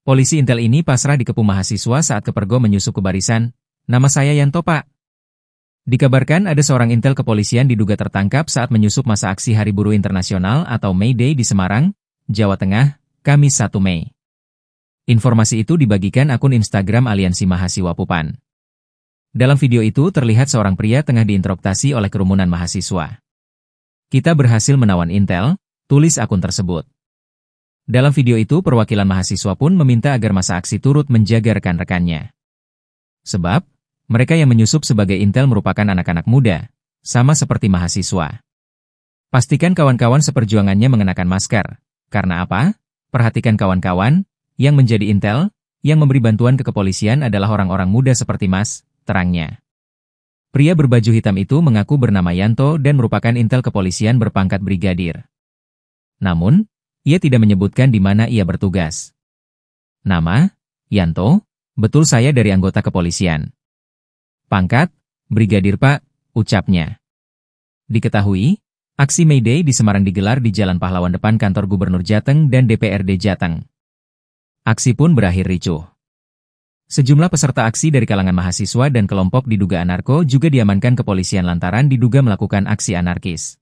Polisi Intel ini pasrah dikepung mahasiswa saat kepergok menyusup ke barisan. Nama saya Yanto, Pak. Dikabarkan ada seorang Intel kepolisian diduga tertangkap saat menyusup masa aksi Hari Buruh Internasional atau May Day di Semarang, Jawa Tengah, Kamis 1 Mei. Informasi itu dibagikan akun Instagram Aliansi Mahasiswa Pupan. Dalam video itu terlihat seorang pria tengah diinterogasi oleh kerumunan mahasiswa. Kita berhasil menawan Intel, tulis akun tersebut. Dalam video itu perwakilan mahasiswa pun meminta agar masa aksi turut menjaga rekan-rekannya. Sebab, mereka yang menyusup sebagai Intel merupakan anak-anak muda, sama seperti mahasiswa. Pastikan kawan-kawan seperjuangannya mengenakan masker. Karena apa? Perhatikan kawan-kawan, yang menjadi Intel, yang memberi bantuan ke kepolisian adalah orang-orang muda seperti Mas, terangnya. Pria berbaju hitam itu mengaku bernama Yanto dan merupakan Intel kepolisian berpangkat brigadir. Namun, ia tidak menyebutkan di mana ia bertugas. Nama, Yanto, betul saya dari anggota kepolisian. Pangkat, brigadir Pak, ucapnya. Diketahui, aksi May Day di Semarang digelar di Jalan Pahlawan depan kantor Gubernur Jateng dan DPRD Jateng. Aksi pun berakhir ricuh. Sejumlah peserta aksi dari kalangan mahasiswa dan kelompok diduga anarko juga diamankan kepolisian lantaran diduga melakukan aksi anarkis.